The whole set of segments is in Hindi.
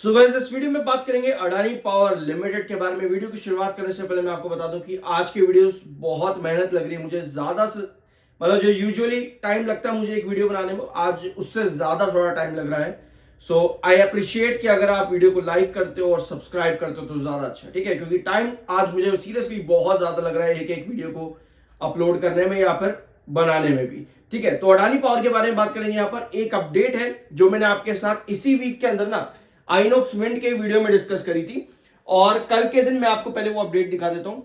सो गाइस, इस वीडियो में बात करेंगे अडानी पावर लिमिटेड के बारे में। वीडियो की शुरुआत करने से पहले मैं आपको बता दूं कि आज की वीडियोस बहुत मेहनत लग रही है मुझे, ज्यादा से मतलब जो यूजुअली टाइम लगता है मुझे एक वीडियो बनाने में, आज उससे ज्यादा थोड़ा टाइम लग रहा है। सो आई अप्रिशिएट कि अगर आप वीडियो को लाइक करते हो और सब्सक्राइब करते हो तो ज्यादा अच्छा, ठीक है, क्योंकि टाइम आज मुझे सीरियसली बहुत ज्यादा लग रहा है एक एक वीडियो को अपलोड करने में या फिर बनाने में भी। ठीक है, तो अडानी पावर के बारे में बात करेंगे। यहाँ पर एक अपडेट है जो मैंने आपके साथ इसी वीक के अंदर ना आइनॉक्स विंड के वीडियो में डिस्कस करी थी, और कल के दिन मैं आपको पहले वो अपडेट दिखा देता हूं।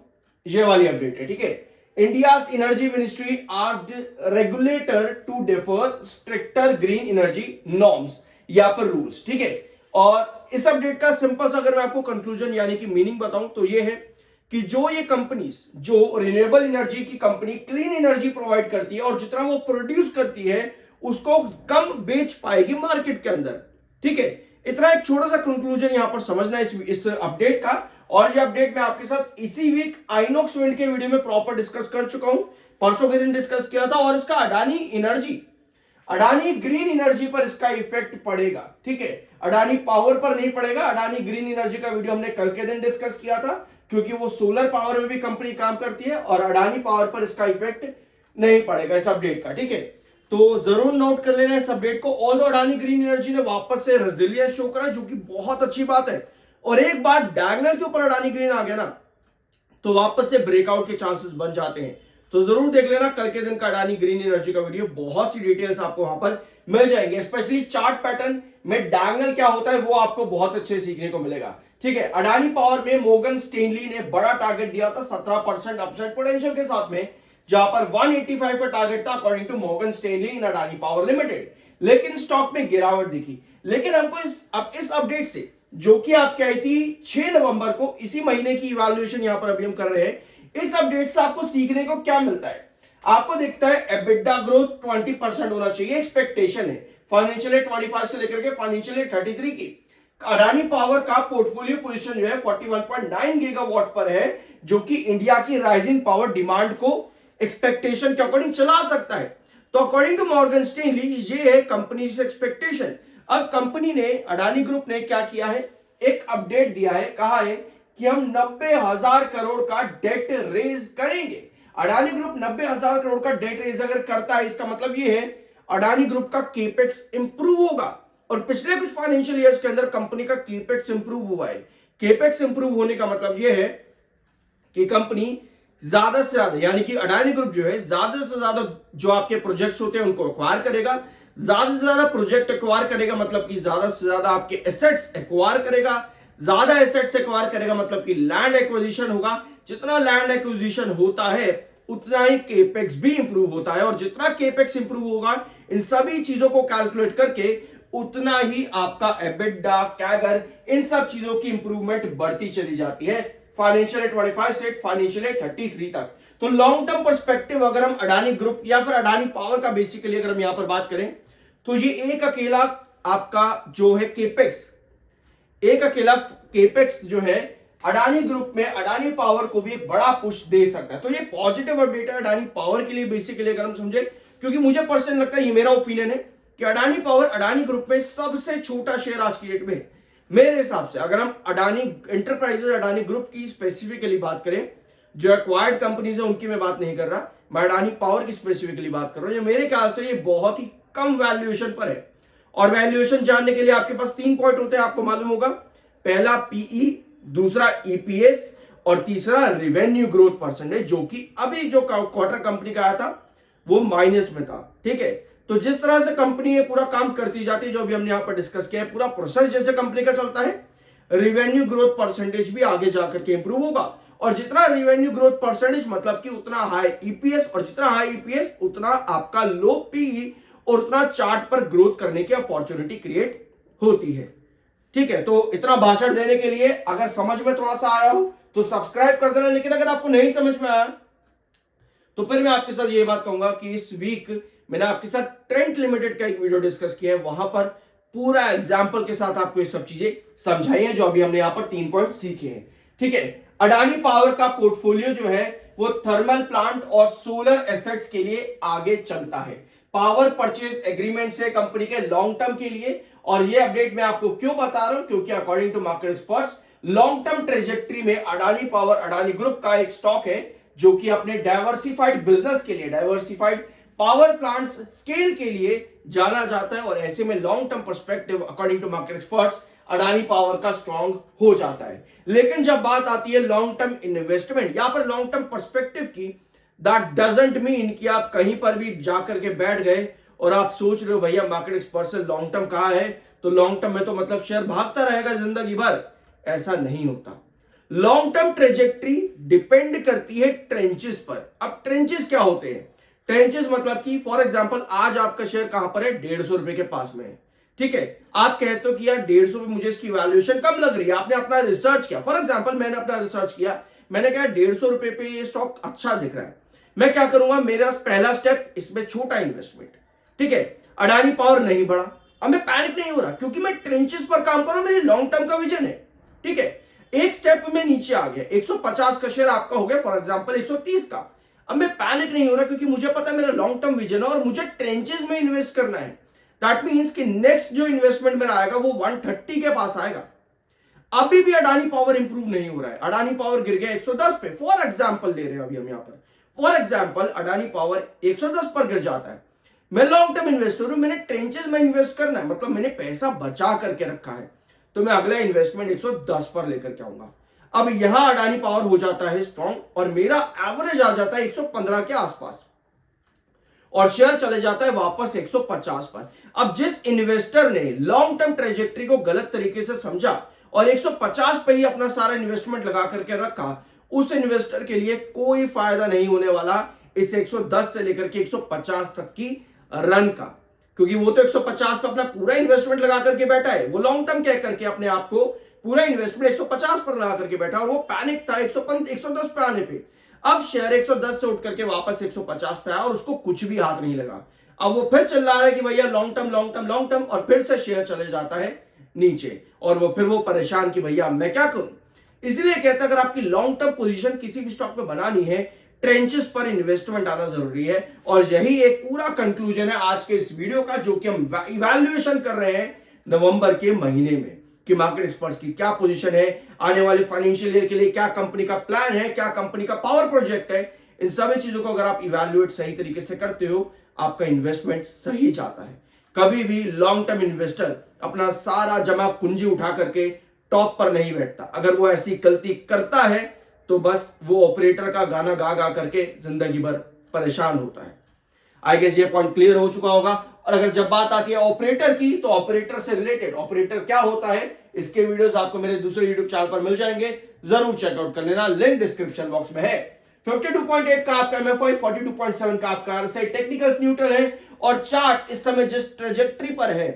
ये वाली अपडेट है, ठीक है। India's energy ministry asked regulator to defer stricter green energy norms या पर रूल्स, ठीक है। और इस अपडेट का सिंपल सा अगर मैं आपको कंक्लूजन यानी कि मीनिंग बताऊं तो ये है कि जो ये कंपनीज जो रिन्यूएबल एनर्जी की कंपनी क्लीन एनर्जी प्रोवाइड करती है और जितना वो प्रोड्यूस करती है उसको कम बेच पाएगी मार्केट के अंदर, ठीक है। इतना एक छोटा सा कंक्लूजन यहां पर समझना इस अपडेट का। और ये अपडेट मैं आपके साथ इसी वीक आइनॉक्स विंड के वीडियो में प्रॉपर डिस्कस कर चुका हूं, परसों के दिन डिस्कस किया था। और इसका अडानी ग्रीन एनर्जी पर इसका इफेक्ट पड़ेगा, ठीक है। अडानी पावर पर नहीं पड़ेगा। अडानी ग्रीन एनर्जी का वीडियो हमने कल के दिन डिस्कस किया था, क्योंकि वो सोलर पावर में भी कंपनी काम करती है, और अडानी पावर पर इसका इफेक्ट नहीं पड़ेगा इस अपडेट का, ठीक है। तो जरूर नोट कर लेना इस अपडेट को। ऑल अडानी ग्रीन एनर्जी ने वापस से रेजिलियंस शो करा, जो कि बहुत अच्छी बात है। और एक बार डायगोनल के ऊपर अडानी ग्रीन आ गया ना, तो वापस से ब्रेकआउट के चांसेस बन जाते हैं। तो जरूर देख लेना कल के दिन का अडानी ग्रीन एनर्जी का वीडियो, बहुत सी डिटेल्स आपको वहां पर मिल जाएंगे। स्पेशली चार्ट पैटर्न में डायगोनल क्या होता है वो आपको बहुत अच्छे सीखने को मिलेगा, ठीक है। अडानी पावर में मॉर्गन स्टैनली ने बड़ा टारगेट दिया था 17% अपसाइड पोटेंशियल के साथ में, जहां पर 185 का टारगेट था according to Morgan Stanley in Adani Power Limited. लेकिन स्टॉक में गिरावट दिखी। लेकिन हमको इस अपडेट से, जो कि आपकी आई थी 6 नवंबर को, इसी महीने की इवैल्यूएशन यहां पर अभी हम कर रहे हैं, इस अपडेट से आपको सीखने को क्या मिलता है? आपको दिखता है एबिटा ग्रोथ 20% होना चाहिए, एक्सपेक्टेशन है फाइनेंशियल ईयर 25 से लेकर के फाइनेंशियल ईयर 33 की। अडानी पावर का पोर्टफोलियो पोजीशन जो है 41.9 गीगावाट पर है, जो कि इंडिया की राइजिंग पावर डिमांड को एक्सपेक्टेशन के अकॉर्डिंग चला सकता है। तो अकॉर्डिंग टू मॉर्गन स्टैनली ये है कंपनी से एक्सपेक्टेशन। अब कंपनी ने, अडानी ग्रुप ने क्या किया है, एक अपडेट दिया है, कहा है कि हम 90,000 करोड़ का डेट रेज करेंगे। अडानी ग्रुप 90,000 करोड़ का डेट रेज अगर करता है, इसका मतलब ये है अडानी ग्रुप का केपेक्स इंप्रूव होगा। और पिछले कुछ फाइनेंशियल ईयर्स के अंदर कंपनी का केपेक्स इंप्रूव हुआ है। केपेक्स इंप्रूव होने का मतलब यह है कि कंपनी ज्यादा से ज्यादा, यानी कि अडानी ग्रुप जो है ज्यादा से ज्यादा जो आपके प्रोजेक्ट्स होते हैं उनको एक्वायर करेगा। ज्यादा से ज्यादा प्रोजेक्ट एक्वायर करेगा मतलब कि ज्यादा से ज्यादा आपके एसेट्स एक्वायर करेगा। ज्यादा एसेट्स एक्वायर करेगा मतलब कि लैंड एक्विजिशन होगा। जितना लैंड एक्विजिशन होता है उतना ही केपेक्स भी इंप्रूव होता है, और जितना केपेक्स इंप्रूव होगा, इन सभी चीजों को कैलकुलेट करके उतना ही आपका एबिटा, कैगर, इन सब चीजों की इंप्रूवमेंट बढ़ती चली जाती है फाइनेंशियल ईयर 25 से फाइनेंशियल ईयर 33 तक। तो लॉन्ग टर्म पर्सपेक्टिव अगर हम अडानी ग्रुप या फिर अडानी पावर का बेसिकली अगर हम यहां पर बात करें, तो ये एक अकेला आपका जो है केपेक्स, एक अकेला केपेक्स जो है अडानी ग्रुप में अडानी पावर को भी एक बड़ा पुश दे सकता है। तो ये पॉजिटिव अपडेट है अडानी पावर के लिए बेसिकली अगर हम समझे, क्योंकि मुझे पर्सनल लगता है, ये मेरा ओपिनियन है कि अडानी पावर अडानी ग्रुप में सबसे छोटा शेयर आज की डेट में है मेरे हिसाब से। अगर हम अडानी एंटरप्राइजेस, अडानी ग्रुप की स्पेसिफिकली बात करें, जो एक्वायर्ड कंपनीज है उनकी मैं बात नहीं कर रहा, मैं अडानी पावर की स्पेसिफिकली बात कर रहा हूं। मेरे ख्याल से ये बहुत ही कम वैल्यूएशन पर है। और वैल्यूएशन जानने के लिए आपके पास 3 पॉइंट होते हैं, आपको मालूम होगा। पहला पीई, दूसरा ईपीएस, और तीसरा रेवेन्यू ग्रोथ परसेंटेज, जो कि अभी जो क्वार्टर कंपनी का आया था वो माइनस में था, ठीक है। तो जिस तरह से कंपनी ये पूरा काम करती जाती है, जो अभी हमने यहां पर डिस्कस किया है, पूरा प्रोसेस जैसे कंपनी का चलता है, रेवेन्यू ग्रोथ परसेंटेज भी आगे जाकर के इंप्रूव होगा। और जितना रेवेन्यू ग्रोथ परसेंटेज मतलब कि उतना हाई ईपीएस, और जितना हाई ईपीएस उतना आपका लो पीई, और उतना चार्ट पर ग्रोथ करने की अपॉर्चुनिटी क्रिएट होती है, ठीक है। तो इतना भाषण देने के लिए अगर समझ में थोड़ा सा आया हो तो सब्सक्राइब कर देना। लेकिन अगर आपको नहीं समझ में आया तो फिर मैं आपके साथ ये बात कहूंगा कि इस वीक मैंने आपके साथ ट्रेंट लिमिटेड का एक वीडियो डिस्कस किया है, वहां पर पूरा एग्जांपल के साथ आपको ये सब चीजें समझाई हैं, जो अभी हमने यहां पर 3 पॉइंट सीखे हैं, ठीक है। अडानी पावर का पोर्टफोलियो जो है वो थर्मल प्लांट और सोलर एसेट्स के लिए आगे चलता है। पावर परचेज एग्रीमेंट से कंपनी के लॉन्ग टर्म के लिए, और ये अपडेट मैं आपको क्यों बता रहा हूं, क्योंकि according to market experts long term trajectory में अडानी पावर, अडानी ग्रुप का एक स्टॉक है जो कि अपने डाइवर्सिफाइड बिजनेस के लिए, डाइवर्सिफाइड पावर प्लांट्स स्केल के लिए जाना जाता है। और ऐसे में long term perspective according to market experts Adani Power का स्ट्रांग हो जाता है। लेकिन जब बात आती है लॉन्ग टर्म इन्वेस्टमेंट, यहां पर लॉन्ग टर्म पर्सपेक्टिव की, दैट डजंट मीन कि आप कहीं पर भी जाकर के बैठ गए और आप सोच रहे हो भैया मार्केट एक्सपर्ट से लॉन्ग टर्म कहां है, तो लॉन्ग टर्म में तो मतलब शेयर भागता रहेगा जिंदगी भर। ऐसा नहीं होता। लॉन्ग टर्म ट्रेजेक्ट्री डिपेंड करती है ट्रेंचेस पर। अब ट्रेंचेस क्या होते हैं? ट्रेंचेस मतलब कि फॉर एग्जांपल आज आपका शेयर कहां पर है? 150 रुपए के पास में है, ठीक है। आप कहते हो कि यार 150 रुपए मुझे इसकी वैल्यूएशन कम लग रही है, आपने अपना रिसर्च किया। फॉर एग्जांपल मैंने अपना रिसर्च किया, मैंने कहा 150 रुपए पे ये स्टॉक अच्छा दिख रहा है, मैं क्या करूंगा, मेरा पहला स्टेप इसमें छोटा इन्वेस्टमेंट, ठीक है। अडानी पावर नहीं बढ़ा, अब मैं पैनिक नहीं हो रहा क्योंकि मैं ट्रेंचेस पर काम कर रहा हूं, मेरी लॉन्ग टर्म का विजन है, ठीक है। एक स्टेप में नीचे आ गया, 150 का शेयर आपका हो गया फॉर एग्जांपल 130 का। अब मैं पैनिक नहीं हो रहा क्योंकि मुझे पता है मेरा लॉन्ग टर्म विजन है और मुझे ट्रेंचेस में इन्वेस्ट करना है। दैट मींस कि नेक्स्ट जो इन्वेस्टमेंट मेरा आएगा वो 130 के पास आएगा। अभी भी अडानी पावर इंप्रूव नहीं हो रहा है, अडानी पावर गिर गया 110 पे, फॉर एग्जांपल ले रहे हैं अभी हम यहां पर, फॉर एग्जांपल अडानी पावर 110 पर गिर जाता है। मैं लॉन्ग टर्म इन्वेस्टर हूं, मैंने ट्रेंचेस में इन्वेस्ट करना है, मतलब मैंने पैसा बचा करके रखा है, तो मैं अगला इन्वेस्टमेंट 110 पर लेकर के आऊंगा। अब यहां अडानी पावर हो जाता है स्ट्रॉन्ग और मेरा एवरेज आ जाता है 115 के आसपास और शेयर चले जाता है वापस 150 पर। अब जिस इन्वेस्टर ने लॉन्ग टर्म ट्रेजेक्ट्री को गलत तरीके से समझा और 150 पे ही अपना सारा इन्वेस्टमेंट लगा करके रखा, उस इन्वेस्टर के लिए कोई फायदा नहीं होने वाला इस 110 से लेकर के 150 तक की रन का, क्योंकि वो तो 150 पे अपना पूरा इन्वेस्टमेंट लगा करके बैठा है। वो लॉन्ग टर्म कह करके अपने आप को पूरा इन्वेस्टमेंट 150 पर लगा करके बैठा और वो पैनिक था 110 पे आने पे। अब शेयर 110 से उठ करके वापस 150 पे आया और उसको कुछ भी हाथ नहीं लगा। अब वो फिर चिल्ला रहा है कि भैया long term long term long term, और फिर से शेयर चले जाता है नीचे और वो फिर वो परेशान कि भैया मैं क्या करूं। इसलिए कहता है अगर आपकी लॉन्ग टर्म पोजीशन किसी भी स्टॉक में बनानी है, ट्रेंचेस पर इन्वेस्टमेंट आना जरूरी है। और यही एक पूरा कंक्लूजन है आज के इस वीडियो का, जो कि हम इवैल्यूएशन कर रहे हैं नवंबर के महीने में कि मार्केट एक्सपर्ट्स की क्या पोजीशन है, आने वाले फाइनेंशियल ईयर के लिए क्या कंपनी का प्लान है, क्या कंपनी का पावर प्रोजेक्ट है। इन सभी चीजों को अगर आप इवैल्यूएट सही तरीके से करते हो, आपका इन्वेस्टमेंट सही जाता है। कभी भी लॉन्ग टर्म इन्वेस्टर अपना सारा जमा पूंजी उठा करके टॉप पर नहीं बैठता। अगर वो ऐसी गलती करता है तो बस वो ऑपरेटर का गाना गा गा करके जिंदगी भर परेशान होता है। आई गेस ये पॉइंट क्लियर हो चुका होगा। और अगर जब बात आती है ऑपरेटर की, तो ऑपरेटर से रिलेटेड ऑपरेटर क्या होता है, इसके वीडियोस आपको मेरे दूसरे यूट्यूब चैनल पर मिल जाएंगे, जरूर चेकआउट कर लेना, लिंक डिस्क्रिप्शन बॉक्स में है। 52.8 का आपका एमएफआई, 42.7 का आपका आरएसआई, टेक्निकल्स न्यूट्रल है और चार्ट इस समय जिस ट्रेजेक्टरी पर है,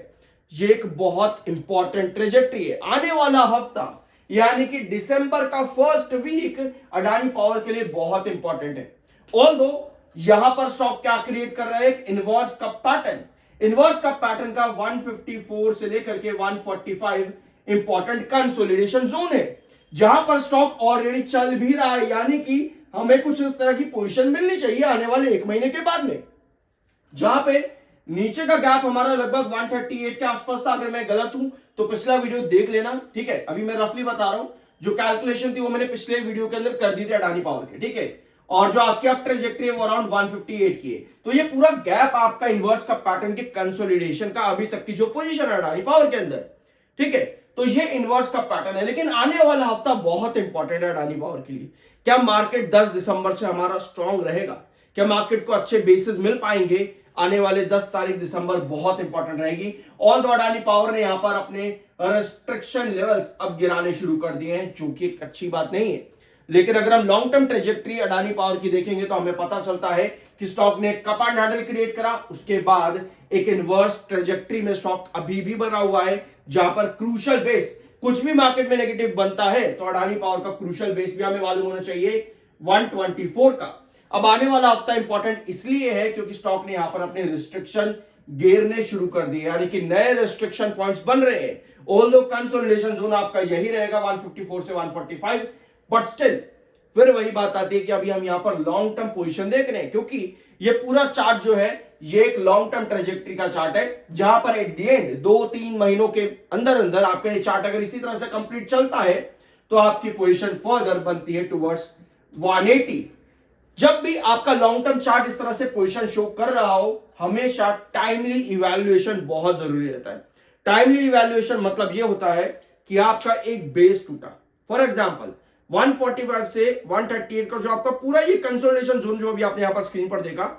ये एक बहुत इंपॉर्टेंट ट्रेजेक्टरी है। आने वाला हफ्ता यानी कि दिसंबर का फर्स्ट वीक अडानी पावर के लिए बहुत इंपॉर्टेंट है। ऑल्दो यहां पर स्टॉक क्या क्रिएट कर रहा है, एक inverse cup pattern. Inverse cup pattern का 154 से लेकर के 145 इंपॉर्टेंट कंसोलिडेशन जोन है, जहां पर स्टॉक ऑलरेडी चल भी रहा है, यानी कि हमें कुछ इस तरह की पोजीशन मिलनी चाहिए आने वाले एक महीने के बाद में, जहां पे नीचे का गैप हमारा लगभग 138 के आसपास था। अगर मैं गलत हूं तो पिछला वीडियो देख लेना, ठीक है। अभी मैं रफली बता रहा हूं, जो कैलकुलेशन थी वो मैंने पिछले वीडियो के अंदर कर दी थी अडानी पावर के, ठीक है। और जो आपकी अब ट्रेजेक्टरी है वो अराउंड 158 की है। तो ये पूरा गैप आपका इन्वर्स का पैटर्न के कंसोलिडेशन का अभी तक की जो पोजीशन है अडानी पावर के अंदर, ठीक है। तो ये इन्वर्स का पैटर्न है, लेकिन आने वाला हफ्ता बहुत इंपॉर्टेंट है अडानी पावर के लिए। क्या मार्केट 10 दिसंबर से हमारा स्ट्रांग रहेगा? क्या मार्केट को अच्छे बेसिस मिल पाएंगे? आने वाले 10 तारीख दिसंबर बहुत इंपॉर्टेंट रहेगी। ऑल दो अडानी पावर ने यहां पर अपने रेस्ट्रिक्शन लेवल्स अब गिराने शुरू कर दिए हैं, जो कि एक अच्छी बात नहीं है। लेकिन अगर हम long term trajectory Adani power की देखेंगे तो हमें पता चलता है कि स्टॉक ने कप एंड हैंडल क्रिएट करा, उसके बाद एक इनवर्स ट्रेजेक्टरी में स्टॉक अभी भी बना हुआ है, जहां पर क्रूशियल बेस, कुछ भी मार्केट में नेगेटिव बनता है तो अडानी पावर का क्रूशियल बेस भी हमें मालूम होना चाहिए 124 का। अब आने वाला हफ्ता इंपॉर्टेंट इसलिए है क्योंकि स्टॉक ने यहां पर अपने रिस्ट्रिक्शन गिरने शुरू कर दिए, यानी कि नए रिस्ट्रिक्शन पॉइंट्स बन रहे हैं। ऑल्दो कंसोलिडेशन जोन आपका यही रहेगा 154 से 145, बट स्टिल फिर वही बात आती है कि अभी हम यहां पर लॉन्ग टर्म पोजीशन देख रहे हैं, क्योंकि ये पूरा चार्ट जो है ये एक लॉन्ग टर्म ट्रेजेक्टरी का चार्ट है, जहां पर एट दी एंड 2-3 महीनों के अंदर अंदर आपका ये चार्ट अगर इसी तरह से कंप्लीट चलता है तो आपकी पोजीशन फर्दर बनती है टुवर्ड्स 180। जब भी आपका लॉन्ग टर्म चार्ट इस तरह से पोजीशन शो कर रहा हो, हमेशा टाइमली इवैल्यूएशन बहुत जरूरी रहता है। टाइमली इवैल्यूएशन मतलब ये होता है कि आपका एक बेस टूटा, फॉर एग्जांपल 145 से 138 का जो आपका पूरा ये कंसोलिडेशन जोन जो अभी आपने यहां पर स्क्रीन पर देखा,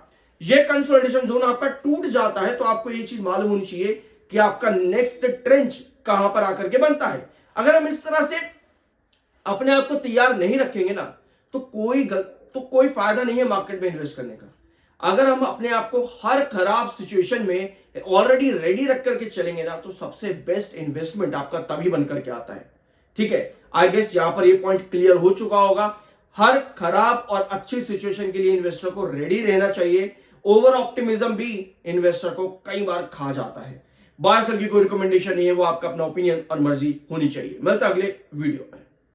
ये कंसोलिडेशन जोन आपका टूट जाता है, तो आपको ये चीज मालूम होनी चाहिए कि आपका नेक्स्ट ट्रेंच कहां पर आकर के बनता है। अगर हम इस तरह से अपने आप को तैयार नहीं रखेंगे ना, तो कोई फायदा नहीं है मार्केट में इन्वेस्ट करने का। अगर हम अपने आप को हर खराब सिचुएशन में ऑलरेडी रेडी रख करके चलेंगे ना, तो सबसे बेस्ट इन्वेस्टमेंट आपका तभी बन करके आता है। ठीक है, आई गेस यहां पर ये पॉइंट क्लियर हो चुका होगा। हर खराब और अच्छी सिचुएशन के लिए इन्वेस्टर को रेडी रहना चाहिए। ओवर ऑप्टिमिज्म भी इन्वेस्टर को कई बार खा जाता है। बाय सेल की कोई रिकमेंडेशन नहीं है, वो आपका अपना ओपिनियन और मर्जी होनी चाहिए। मिलता है अगले वीडियो में।